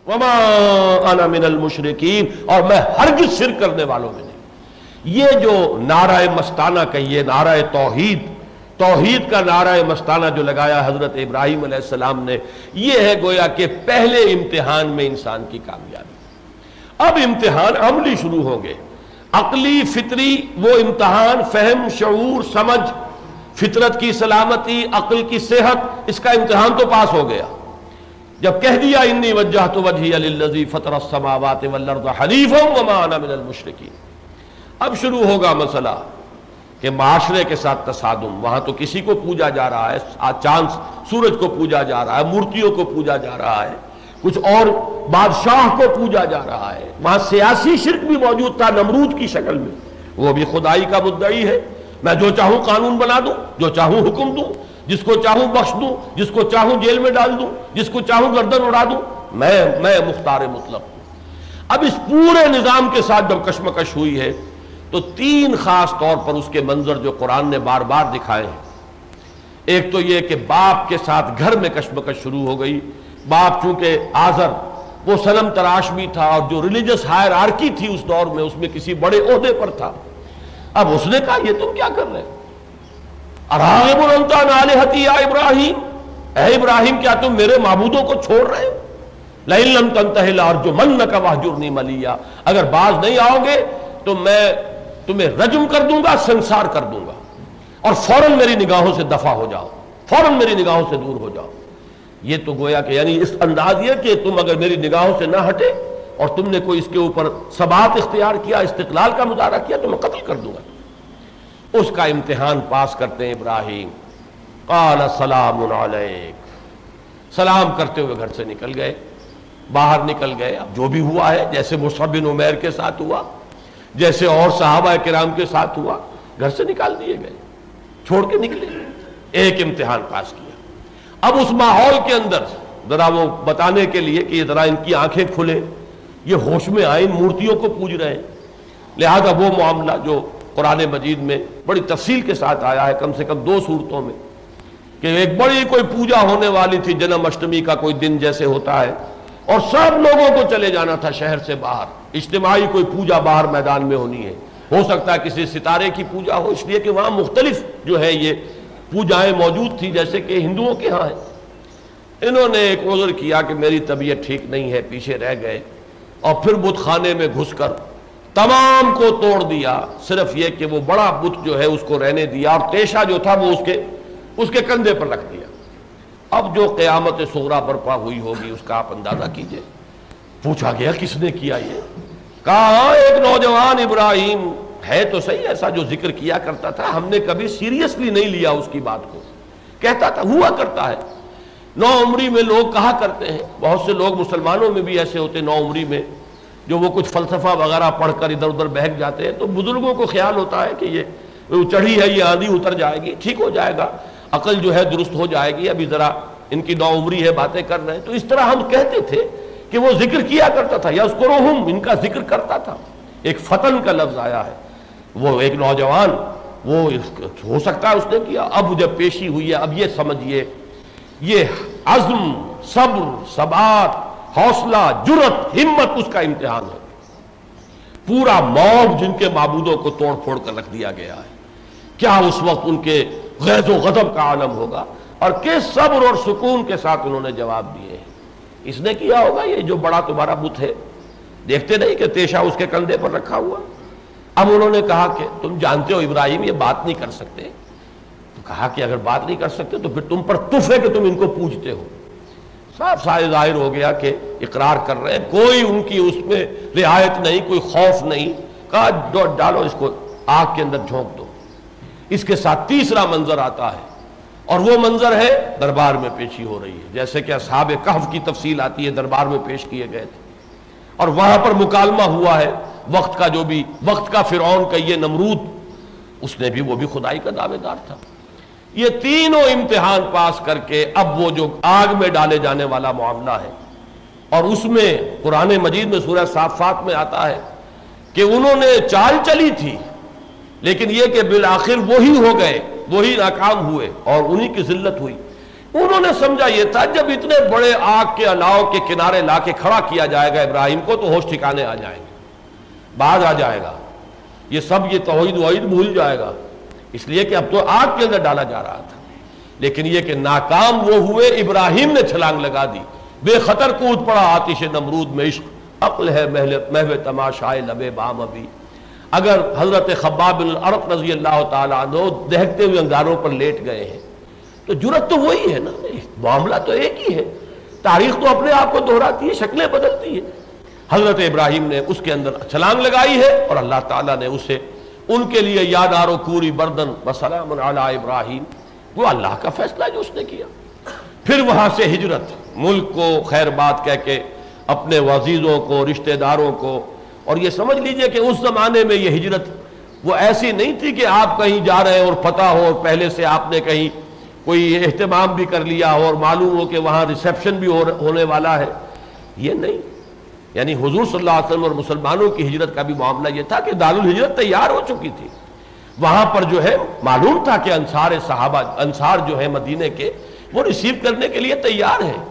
وما انا من المشرکین، اور میں ہرگز شرک کرنے والوں میں نہیں۔ یہ جو نعرہ مستانہ کہیے، نعرہ توحید کا نعرہ مستانہ جو لگایا حضرت ابراہیم علیہ السلام نے، یہ ہے گویا کہ پہلے امتحان میں انسان کی کامیابی۔ اب امتحان عملی شروع ہوں گے، عقلی فطری وہ امتحان، فہم، شعور، سمجھ، فطرت کی سلامتی، عقل کی صحت، اس کا امتحان تو پاس ہو گیا جب کہہ دیا انی وجہت وجہی للذی فطر السماوات والارض حنیفا وما انا من المشرکین۔ اب شروع ہوگا مسئلہ کہ معاشرے کے ساتھ تصادم، وہاں تو کسی کو پوجا جا رہا ہے، چاند سورج کو پوجا جا رہا ہے، مورتیوں کو پوجا جا رہا ہے، کچھ اور بادشاہ کو پوجا جا رہا ہے، وہاں سیاسی شرک بھی موجود تھا نمرود کی شکل میں، وہ بھی خدائی کا مدعی ہے، میں جو چاہوں قانون بنا دوں، جو چاہوں حکم دوں، جس کو چاہوں بخش دوں، جس کو چاہوں جیل میں ڈال دوں، جس کو چاہوں گردن اڑا دوں، میں مختار مطلق ہوں۔ اب اس پورے نظام کے ساتھ جب کشمکش ہوئی ہے تو تین خاص طور پر اس کے منظر جو قرآن نے بار بار دکھائے ہیں۔ ایک تو یہ کہ باپ کے ساتھ گھر میں کشمکش شروع ہو گئی، باپ چونکہ آزر وہ صنم تراش بھی تھا، اور جو ریلیجس ہائرارکی تھی اس دور میں، اس میں کسی بڑے عہدے پر تھا۔ اب اس نے کہا یہ تم کیا کر رہے؟ اراغب انت عن آلہتی یا ابراہیم، اے ابراہیم کیا تم میرے معبودوں کو چھوڑ رہے ہو؟ لئن لم تنتہ لارجمنک واہجرنی ملیہ، اگر باز نہیں آؤ گے تو میں تمہیں رجم کر دوں گا، سنسار کر دوں گا، اور فوراً میری نگاہوں سے دفع ہو جاؤ، فوراً میری نگاہوں سے دور ہو جاؤ۔ یہ تو گویا کہ یعنی اس انداز یہ کہ تم اگر میری نگاہوں سے نہ ہٹے اور تم نے کوئی اس کے اوپر ثبات اختیار کیا، استقلال کا مظاہرہ کیا، تو میں قتل کر دوں گا۔ اس کا امتحان پاس کرتے ہیں ابراہیم۔ قال سلام علیک، سلام کرتے ہوئے گھر سے نکل گئے، باہر نکل گئے۔ اب جو بھی ہوا ہے، جیسے مصعب بن عمیر کے ساتھ ہوا، جیسے اور صحابہ کرام کے ساتھ ہوا، گھر سے نکال دیے گئے، چھوڑ کے نکلے۔ ایک امتحان پاس کیا۔ اب اس ماحول کے اندر ذرا وہ بتانے کے لیے کہ ذرا ان کی آنکھیں کھلے، یہ ہوش میں آئے، ان مورتیوں کو پوج رہے ہیں، لہذا وہ معاملہ جو قرآن مجید میں بڑی تفصیل کے ساتھ آیا ہے، کم سے کم 2 صورتوں میں، کہ ایک بڑی کوئی پوجا ہونے والی تھی، جنم اشٹمی کا کوئی دن جیسے ہوتا ہے، اور سب لوگوں کو چلے جانا تھا شہر سے باہر، اجتماعی کوئی پوجا باہر میدان میں ہونی ہے، ہو سکتا ہے کسی ستارے کی پوجا ہو، اس لیے کہ وہاں مختلف جو ہے یہ پوجائیں موجود تھی جیسے کہ ہندوؤں کے ہاں ہیں۔ انہوں نے ایک عذر کیا کہ میری طبیعت ٹھیک نہیں ہے، پیچھے رہ گئے، اور پھر بت خانے میں گھس کر تمام کو توڑ دیا، صرف یہ کہ وہ بڑا بت جو ہے اس کو رہنے دیا، اور تیشہ جو تھا وہ اس کے کندھے پر رکھ دیا۔ اب جو قیامت صغریٰ برپا ہوئی ہوگی اس کا آپ اندازہ کیجئے۔ پوچھا گیا کس نے کیا یہ؟ کہا ایک نوجوان ابراہیم ہے تو صحیح، ایسا جو ذکر کیا کرتا تھا، ہم نے کبھی سیریسلی نہیں لیا اس کی بات کو، کہتا تھا، ہوا کرتا ہے۔ 9 عمری میں لوگ کہا کرتے ہیں، بہت سے لوگ مسلمانوں میں بھی ایسے ہوتے 9 عمری میں، جو وہ کچھ فلسفہ وغیرہ پڑھ کر ادھر ادھر بہک جاتے ہیں، تو بزرگوں کو خیال ہوتا ہے کہ یہ چڑھی ہے، یہ آندھی اتر جائے گی، ٹھیک ہو جائے گا، عقل جو ہے درست ہو جائے گی، ابھی ذرا ان کی 9 عمری ہے، باتیں کر رہے ہیں۔ تو اس طرح ہم کہتے تھے کہ وہ ذکر کیا کرتا تھا، یذکرہم، ان کا ذکر کرتا تھا۔ ایک فتن کا لفظ آیا ہے، وہ ایک نوجوان، وہ ہو سکتا ہے اس نے کیا۔ اب جب پیشی ہوئی ہے، اب یہ سمجھیے یہ عزم، صبر، ثبات، حوصلہ، جرت، ہمت اس کا امتحان ہے۔ پورا موب جن کے معبودوں کو توڑ پھوڑ کر رکھ دیا گیا ہے، کیا اس وقت ان کے غیظ و غضب کا عالم ہوگا، اور کس صبر اور سکون کے ساتھ انہوں نے جواب دیے ہیں۔ اس نے کیا ہوگا یہ جو بڑا تمہارا بت ہے، دیکھتے نہیں کہ تیشہ اس کے کندھے پر رکھا ہوا۔ اب انہوں نے کہا کہ تم جانتے ہو ابراہیم یہ بات نہیں کر سکتے، تو کہا کہ اگر بات نہیں کر سکتے تو پھر تم پر تف ہے کہ تم ان کو پوجتے ہو۔ صاف ظاہر ہو گیا کہ اقرار کر رہے ہیں، کوئی ان کی اس میں رعایت نہیں، کوئی خوف نہیں۔ کہا ڈالو اس کو آگ کے اندر جھونک دو۔ اس کے ساتھ تیسرا منظر آتا ہے، اور وہ منظر ہے دربار میں پیشی ہو رہی ہے، جیسے کہ اصحاب کہف کی تفصیل آتی ہے، دربار میں پیش کیے گئے تھے، اور وہاں پر مکالمہ ہوا ہے وقت کا، جو بھی وقت کا فرعون کا یہ نمرود، اس نے بھی وہ بھی خدائی کا دعوے دار تھا۔ یہ تینوں امتحان پاس کر کے اب وہ جو آگ میں ڈالے جانے والا معاملہ ہے، اور اس میں قرآن مجید میں سورہ صافات میں آتا ہے کہ انہوں نے چال چلی تھی، لیکن یہ کہ بالآخر وہی ہو گئے، وہی ناکام ہوئے، اور انہی کی ذلت ہوئی۔ انہوں نے سمجھا یہ تھا جب اتنے بڑے آگ کے الاؤ کے کنارے لا کے کھڑا کیا جائے گا ابراہیم کو تو ہوش ٹھکانے آ جائیں گے، باز آ جائے گا، یہ سب یہ توحید وحید بھول جائے گا، اس لیے کہ اب تو آگ کے اندر ڈالا جا رہا تھا۔ لیکن یہ کہ ناکام وہ ہوئے، ابراہیم نے چھلانگ لگا دی، بے خطر کود پڑا آتش نمرود میں، عشق عقل ہے محو تماشائے لبے بام ابھی۔ اگر حضرت خباب بن الارت رضی اللہ تعالیٰ عنہ دہکتے ہوئے انگاروں پر لیٹ گئے ہیں تو جرت تو وہی ہے نا، معاملہ تو ایک ہی ہے، تاریخ تو اپنے آپ کو دہراتی ہے، شکلیں بدلتی ہے۔ حضرت ابراہیم نے اس کے اندر چھلانگ لگائی ہے اور اللہ تعالیٰ نے اسے ان کے لیے یادارو کوری بردن وسلام علی ابراہیم، وہ اللہ کا فیصلہ جو اس نے کیا۔ پھر وہاں سے ہجرت، ملک کو خیر بات کہہ کے اپنے عزیزوں کو، رشتہ داروں کو، اور یہ سمجھ لیجئے کہ اس زمانے میں یہ ہجرت وہ ایسی نہیں تھی کہ آپ کہیں جا رہے ہیں اور پتہ ہو اور پہلے سے آپ نے کہیں کوئی اہتمام بھی کر لیا ہو اور معلوم ہو کہ وہاں ریسیپشن بھی ہونے والا ہے، یہ نہیں۔ یعنی حضور صلی اللہ علیہ وسلم اور مسلمانوں کی ہجرت کا بھی معاملہ یہ تھا کہ دارالہجرت تیار ہو چکی تھی، وہاں پر جو ہے معلوم تھا کہ انصار جو ہے مدینے کے وہ ریسیو کرنے کے لیے تیار ہیں۔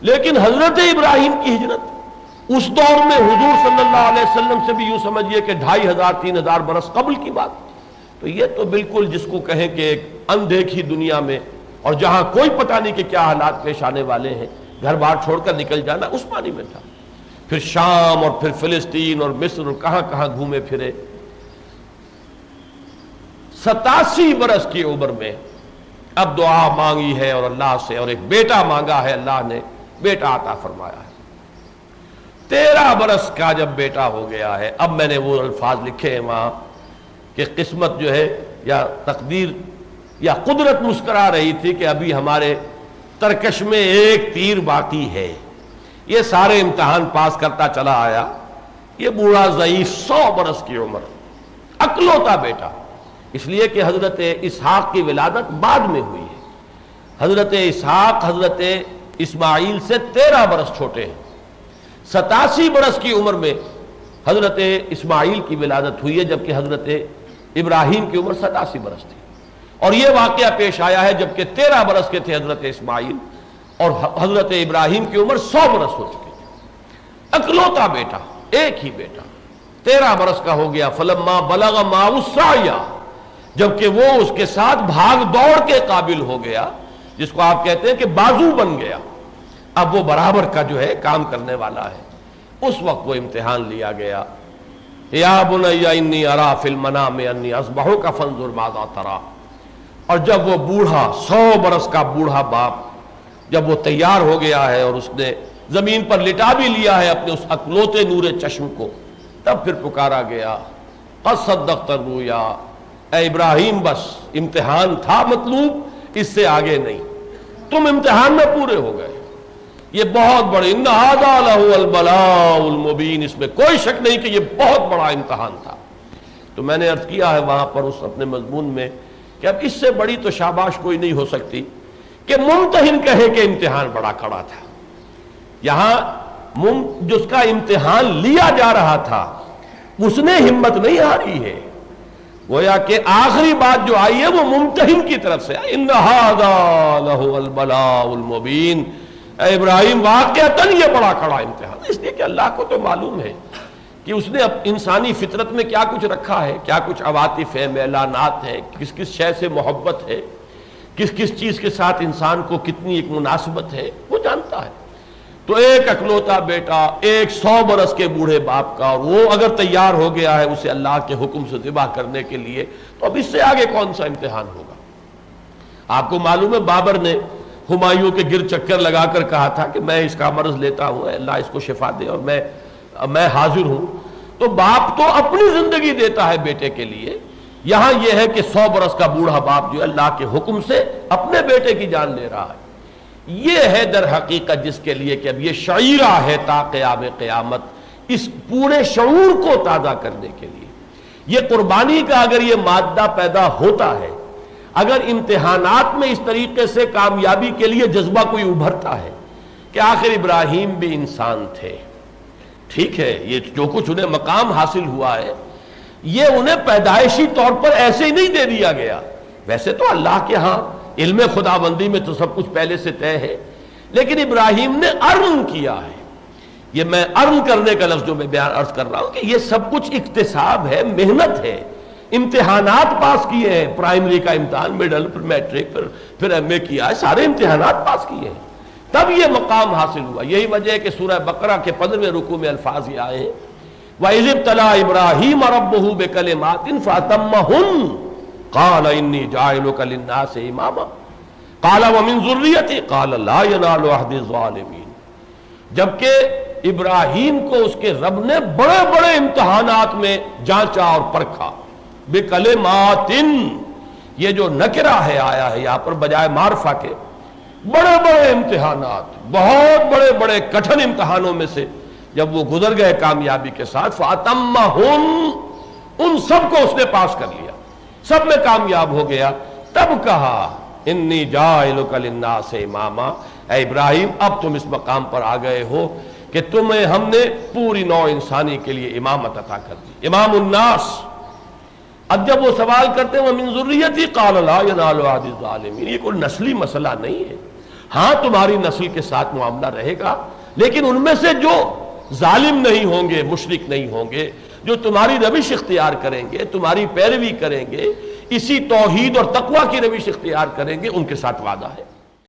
لیکن حضرت ابراہیم کی ہجرت اس دور میں حضور صلی اللہ علیہ وسلم سے بھی یوں سمجھیے کہ 2500-3000 برس قبل کی بات، تو یہ تو بالکل جس کو کہیں کہ ایک اندیکھی دنیا میں، اور جہاں کوئی پتہ نہیں کہ کیا حالات پیش آنے والے ہیں، گھر بار چھوڑ کر نکل جانا اس معنی میں تھا۔ پھر شام اور پھر فلسطین اور مصر اور کہاں کہاں گھومے پھرے۔ 87 برس کی عمر میں اب دعا مانگی ہے اور اللہ سے، اور ایک بیٹا مانگا ہے، اللہ نے بیٹا عطا فرمایا ہے۔ 13 برس کا جب بیٹا ہو گیا ہے، اب میں نے وہ الفاظ لکھے ہیں وہاں کہ قسمت جو ہے یا تقدیر یا قدرت مسکرا رہی تھی کہ ابھی ہمارے ترکش میں ایک تیر باقی ہے۔ یہ سارے امتحان پاس کرتا چلا آیا، یہ بوڑھا ضعیف 100 برس کی عمر، اکلوتا بیٹا، اس لیے کہ حضرت اسحاق کی ولادت بعد میں ہوئی ہے۔ حضرت اسحاق حضرت اسماعیل سے 13 برس چھوٹے ہیں۔ 87 برس کی عمر میں حضرت اسماعیل کی ولادت ہوئی ہے، جبکہ حضرت ابراہیم کی عمر 87 برس تھی، اور یہ واقعہ پیش آیا ہے جبکہ 13 برس کے تھے حضرت اسماعیل اور حضرت ابراہیم کی عمر 100 برس ہو چکی تھی۔ اکلوتا بیٹا، ایک ہی بیٹا 13 برس کا ہو گیا۔ فلما بلغ معه السعی، جبکہ وہ اس کے ساتھ بھاگ دوڑ کے قابل ہو گیا، جس کو آپ کہتے ہیں کہ بازو بن گیا، اب وہ برابر کا جو ہے کام کرنے والا ہے۔ اس وقت وہ امتحان لیا گیا، یا بنی انی ارا فی المنام انی اذبحک فانظر ماذا تری۔ اور جب وہ بوڑھا 100 برس کا بوڑھا باپ جب وہ تیار ہو گیا ہے اور اس نے زمین پر لٹا بھی لیا ہے اپنے اس اکلوتے نور چشم کو، تب پھر پکارا گیا، قد صدقت الرؤیا، اے ابراہیم بس امتحان تھا مطلوب، اس سے آگے نہیں، تم امتحان میں پورے ہو گئے۔ یہ بہت بڑے ان ھذا لہو البلاء المبین، اس میں کوئی شک نہیں کہ یہ بہت بڑا امتحان تھا۔ تو میں نے عرض کیا ہے وہاں پر اس اپنے مضمون میں کہ اب اس سے بڑی تو شاباش کوئی نہیں ہو سکتی کہ ممتحن کہے کہ امتحان بڑا کھڑا تھا۔ یہاں جس کا امتحان لیا جا رہا تھا اس نے ہمت نہیں ہاری ہے، گویا کہ آخری بات جو آئی ہے وہ ممتحن کی طرف سے، ان ھذا لہو البلاء المبین، اے ابراہیم واقعتاً یہ بڑا کھڑا امتحان، اس لیے کہ اللہ کو تو معلوم ہے کہ اس نے انسانی فطرت میں کیا کچھ رکھا ہے، کیا کچھ عواطف ہے، میلانات ہے، کس کس شے سے محبت ہے، کس کس چیز کے ساتھ انسان کو کتنی ایک مناسبت ہے، وہ جانتا ہے۔ تو ایک اکلوتا بیٹا، ایک 100 برس کے بوڑھے باپ کا، اور وہ اگر تیار ہو گیا ہے اسے اللہ کے حکم سے ذبح کرنے کے لیے، تو اب اس سے آگے کون سا امتحان ہوگا؟ آپ کو معلوم ہے بابر نے ہمایوں کے گر چکر لگا کر کہا تھا کہ میں اس کا مرض لیتا ہوں، اللہ اس کو شفا دے اور میں حاضر ہوں۔ تو باپ تو اپنی زندگی دیتا ہے بیٹے کے لیے، یہاں یہ ہے کہ 100 برس کا بوڑھا باپ جو اللہ کے حکم سے اپنے بیٹے کی جان لے رہا ہے۔ یہ ہے در حقیقت جس کے لیے کہ اب یہ شعیرہ ہے تا قیام قیامت، اس پورے شعور کو تازہ کرنے کے لیے۔ یہ قربانی کا اگر یہ مادہ پیدا ہوتا ہے، اگر امتحانات میں اس طریقے سے کامیابی کے لیے جذبہ کوئی ابھرتا ہے کہ آخر ابراہیم بھی انسان تھے، ٹھیک ہے، یہ جو کچھ انہیں مقام حاصل ہوا ہے یہ انہیں پیدائشی طور پر ایسے ہی نہیں دے دیا گیا، ویسے تو اللہ کے ہاں علم خداوندی میں تو سب کچھ پہلے سے طے ہے، لیکن ابراہیم نے عرض کیا ہے. یہ میں عرض کرنے کا لفظ جو میں بیان عرض کر رہا ہوں کہ یہ سب کچھ اکتساب ہے، محنت ہے، امتحانات پاس کیے ہیں، پرائمری کا امتحان، مڈل، پھر میٹرک، پھر ایم اے کیا ہے، سارے امتحانات پاس کیے ہیں، تب یہ مقام حاصل ہوا. یہی وجہ ہے کہ سورہ بقرہ کے 15ویں رکوع میں الفاظ یہ آئے ہیں وَإِذِ ابْتَلَىٰ إِبْرَاهِيمَ رَبُّهُ بِكَلِمَاتٍ فَأَتَمَّهُنَّ قَالَ إِنِّي جَاعِلُكَ لِلنَّاسِ إِمَامًا قَالَ وَمِن ذُرِّيَّتِي قَالَ لَا يَنَالُ عَهْدِي الظَّالِمِينَ. جبکہ ابراہیم کو اس کے رب نے بڑے بڑے امتحانات میں جانچا اور پرکھا. بِكَلِمَاتٍ یہ جو نکرہ ہے آیا ہے یہاں پر بجائے معرفہ کے، بڑے بڑے امتحانات، بہت بڑے بڑے کٹھن امتحانوں میں سے جب وہ گزر گئے کامیابی کے ساتھ، فَأَتَمَّهُنْ ان سب کو اس نے پاس کر لیا، سب میں کامیاب ہو گیا. تب کہا انی جاعلک للناس اماما، اے ابراہیم اب تم اس مقام پر آ گئے ہو کہ تمہیں ہم نے پوری نوع انسانی کے لیے امامت عطا کر دی، امام الناس. اب جب وہ سوال کرتے ہیں وَمِن ذُرِّيَّتِي قَالَ لَا يَنَالُ عَهْدِي الظَّالِمِينَ، یہ کوئی نسلی مسئلہ نہیں ہے. ہاں تمہاری نسل کے ساتھ معاملہ رہے گا، لیکن ان میں سے جو ظالم نہیں ہوں گے، مشرک نہیں ہوں گے، جو تمہاری روش اختیار کریں گے، تمہاری پیروی کریں گے، اسی توحید اور تقوی کی روش اختیار کریں گے، ان کے ساتھ وعدہ ہے.